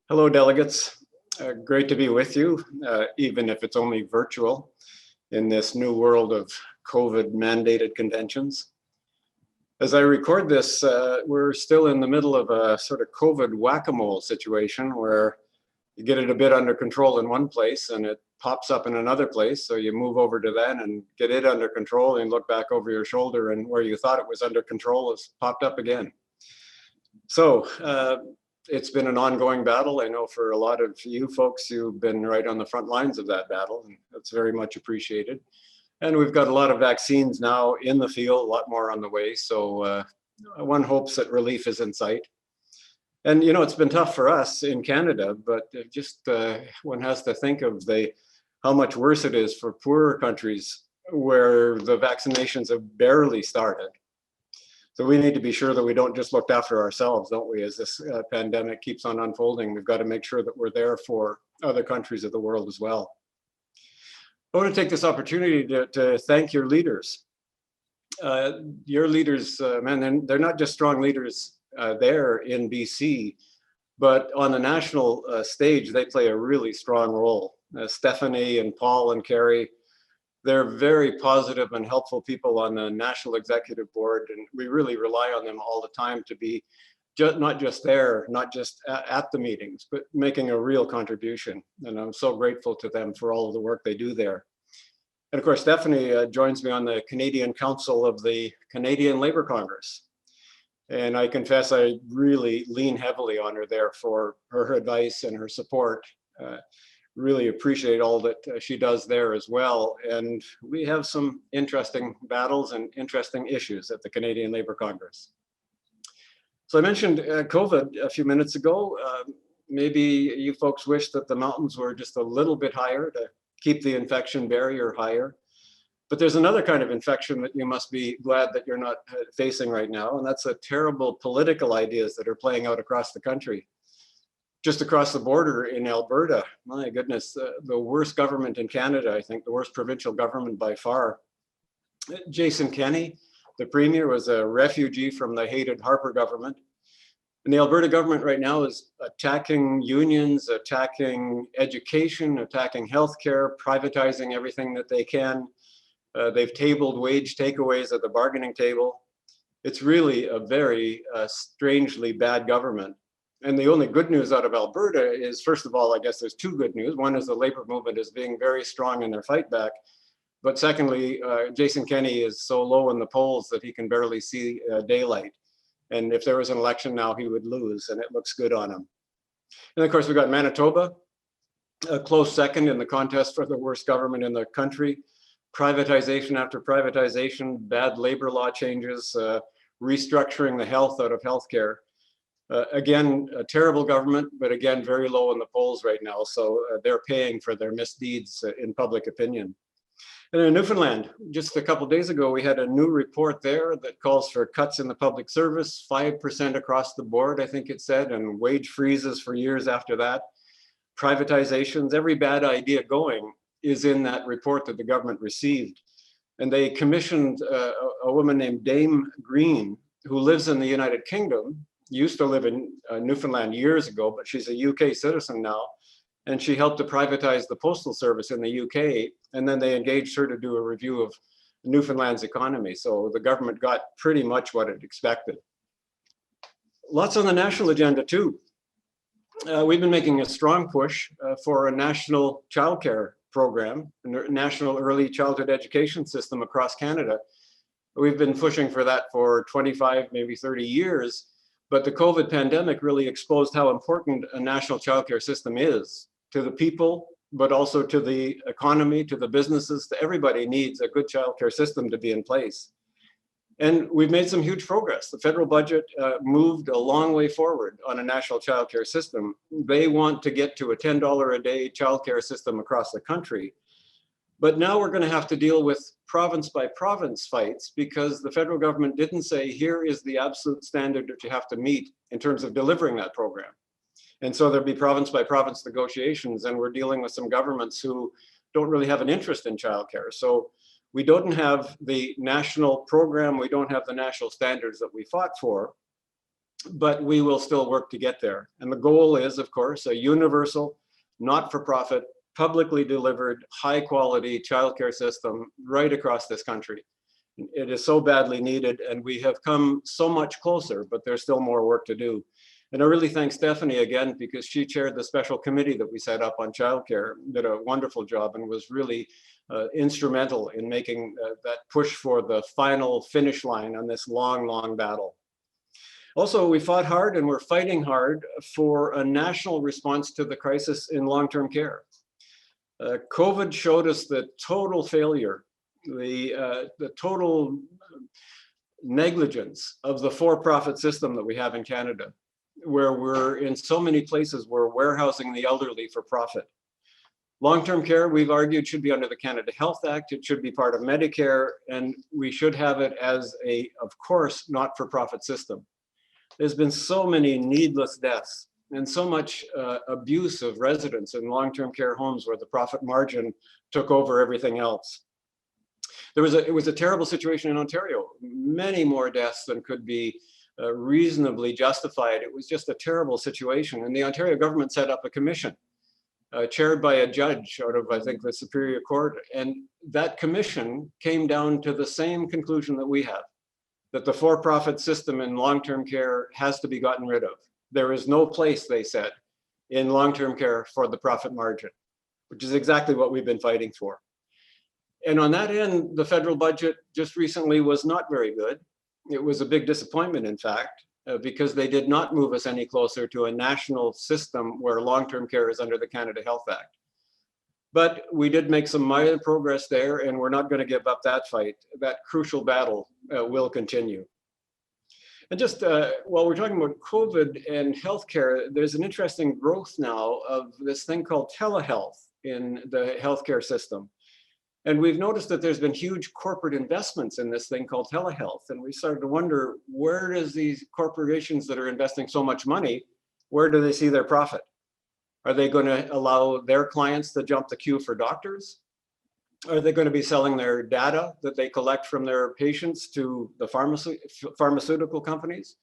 Hello, delegates. Great to be with you, even if it's only virtual in this new world of COVID mandated conventions. As I record this, we're still in the middle of a sort of COVID whack-a-mole situation where you get it a bit under control in one place and it pops up in another place. So you move over to that and get it under control and look back over your shoulder, and where you thought it was under control has popped up again. So it's been an ongoing battle. I know for a lot of you folks, you've been right on the front lines of that battle, and that's very much appreciated. And we've got a lot of vaccines now in the field, a lot more on the way. So one hopes that relief is in sight. And you know, it's been tough for us in Canada, but just one has to think of how much worse it is for poorer countries where the vaccinations have barely started. So we need to be sure that we don't just look after ourselves, don't we? As this pandemic keeps on unfolding, we've got to make sure that we're there for other countries of the world as well. I want to take this opportunity to thank your leaders. Your leaders, man, they're not just strong leaders there in BC, but on the national stage, they play a really strong role. Stephanie and Paul and Carrie, they're very positive and helpful people on the National Executive Board, and we really rely on them all the time to be not just there, not just at the meetings, but making a real contribution. And I'm so grateful to them for all of the work they do there. And of course, Stephanie joins me on the Canadian Council of the Canadian Labour Congress. And I confess I really lean heavily on her there for her advice and her support. Really appreciate all that she does there as well. And we have some interesting battles and interesting issues at the Canadian Labour Congress. So I mentioned COVID a few minutes ago. Maybe you folks wish that the mountains were just a little bit higher to keep the infection barrier higher. But there's another kind of infection that you must be glad that you're not facing right now, and that's the terrible political ideas that are playing out across the country. Just across the border in Alberta, my goodness, the worst government in Canada, I think, the worst provincial government by far. Jason Kenney, the premier, was a refugee from the hated Harper government. And the Alberta government right now is attacking unions, attacking education, attacking healthcare, privatizing everything that they can. They've tabled wage takeaways at the bargaining table. It's really a very strangely bad government. And the only good news out of Alberta is, first of all, I guess there's two good news. One is the labor movement is being very strong in their fight back. But secondly, Jason Kenney is so low in the polls that he can barely see daylight. And if there was an election now, he would lose, and it looks good on him. And of course, we've got Manitoba, a close second in the contest for the worst government in the country. Privatization after privatization, bad labor law changes, restructuring the health out of healthcare. Again, a terrible government, but again, very low in the polls right now. So they're paying for their misdeeds in public opinion. And in Newfoundland, just a couple of days ago, we had a new report there that calls for cuts in the public service, 5% across the board, I think it said, and wage freezes for years after that. Privatizations, every bad idea going is in that report that the government received. And they commissioned a woman named Dame Green, who lives in the United Kingdom, used to live in Newfoundland years ago, but she's a UK citizen now. And she helped to privatize the postal service in the UK. And then they engaged her to do a review of Newfoundland's economy. So the government got pretty much what it expected. Lots on the national agenda too. We've been making a strong push for a national childcare program, a national early childhood education system across Canada. We've been pushing for that for 25, maybe 30 years. But the COVID pandemic really exposed how important a national childcare system is to the people, but also to the economy, to the businesses, to everybody needs a good childcare system to be in place. And we've made some huge progress. The federal budget moved a long way forward on a national childcare system. They want to get to a $10 a day childcare system across the country. But now we're going to have to deal with province by province fights because the federal government didn't say, here is the absolute standard that you have to meet in terms of delivering that program. And so there'll be province by province negotiations, and we're dealing with some governments who don't really have an interest in childcare. So we don't have the national program, we don't have the national standards that we fought for. but we will still work to get there. And the goal is, of course, a universal, not-for-profit, publicly delivered, high-quality childcare system right across this country. It is so badly needed, and we have come so much closer, but there's still more work to do. And I really thank Stephanie again, because she chaired the special committee that we set up on childcare, did a wonderful job, and was really instrumental in making that push for the final finish line on this long, long battle. Also, we fought hard and we're fighting hard for a national response to the crisis in long-term care. COVID showed us the total failure, the total negligence of the for-profit system that we have in Canada, where we're in so many places we're warehousing the elderly for profit. Long-term care, we've argued, should be under the Canada Health Act. It should be part of Medicare, and we should have it as a, of course, not-for-profit system. There's been so many needless deaths and so much abuse of residents in long-term care homes where the profit margin took over everything else. It was a terrible situation in Ontario. Many more deaths than could be reasonably justified. It was just a terrible situation. And the Ontario government set up a commission chaired by a judge out of, I think, the Superior Court. And that commission came down to the same conclusion that we have, that the for-profit system in long-term care has to be gotten rid of. There is no place, they said, in long-term care for the profit margin, which is exactly what we've been fighting for. And on that end, the federal budget just recently was not very good. It was a big disappointment, in fact, because they did not move us any closer to a national system where long-term care is under the Canada Health Act. But we did make some minor progress there, and we're not going to give up that fight. That crucial battle will continue. And just while we're talking about COVID and healthcare, there's an interesting growth now of this thing called telehealth in the healthcare system. And we've noticed that there's been huge corporate investments in this thing called telehealth. And we started to wonder, where does these corporations that are investing so much money, where do they see their profit? Are they going to allow their clients to jump the queue for doctors? Are they going to be selling their data that they collect from their patients to the pharmaceutical companies?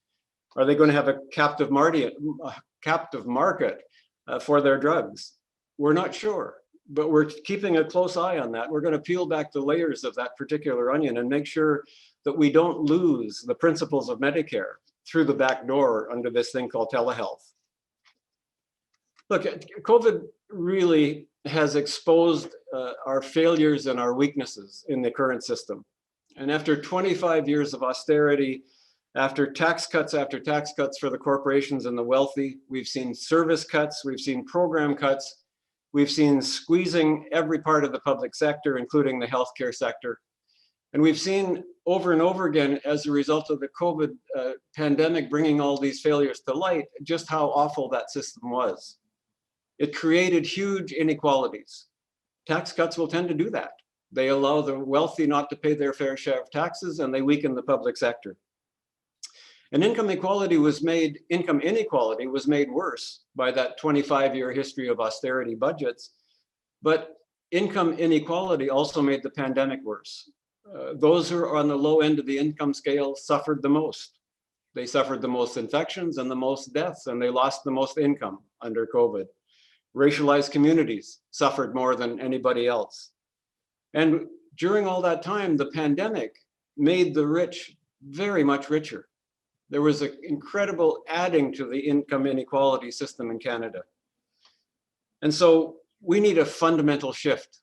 Are they going to have a captive market for their drugs? We're not sure, but we're keeping a close eye on that. We're going to peel back the layers of that particular onion and make sure that we don't lose the principles of Medicare through the back door under this thing called telehealth. Look, COVID really has exposed our failures and our weaknesses in the current system. And after 25 years of austerity, after tax cuts for the corporations and the wealthy, we've seen service cuts, we've seen program cuts, we've seen squeezing every part of the public sector, including the healthcare sector. And we've seen over and over again, as a result of the COVID pandemic bringing all these failures to light, just how awful that system was. It created huge inequalities. Tax cuts will tend to do that. They allow the wealthy not to pay their fair share of taxes, and they weaken the public sector. And income inequality was made worse by that 25-year history of austerity budgets. But income inequality also made the pandemic worse. Those who are on the low end of the income scale suffered the most. They suffered the most infections and the most deaths, and they lost the most income under COVID. Racialized communities suffered more than anybody else. And during all that time, the pandemic made the rich very much richer. There was an incredible adding to the income inequality system in Canada. And so we need a fundamental shift.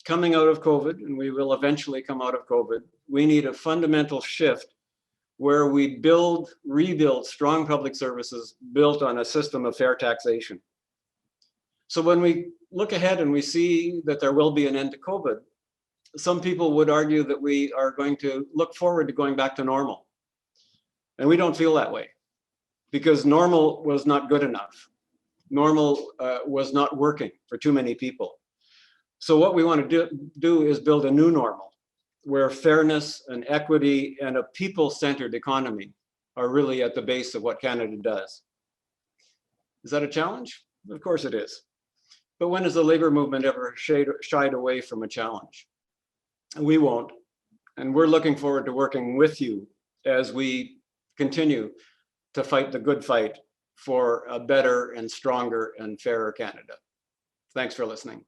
Coming out of COVID, and we will eventually come out of COVID, we need a fundamental shift where we rebuild strong public services built on a system of fair taxation. So when we look ahead and we see that there will be an end to COVID, some people would argue that we are going to look forward to going back to normal. And we don't feel that way, because normal was not good enough. Normal was not working for too many people. So what we want to do is build a new normal, where fairness and equity and a people-centered economy are really at the base of what Canada does. Is that a challenge? Of course it is. But when has the labor movement ever shied away from a challenge? We won't. And we're looking forward to working with you as we continue to fight the good fight for a better and stronger and fairer Canada. Thanks for listening.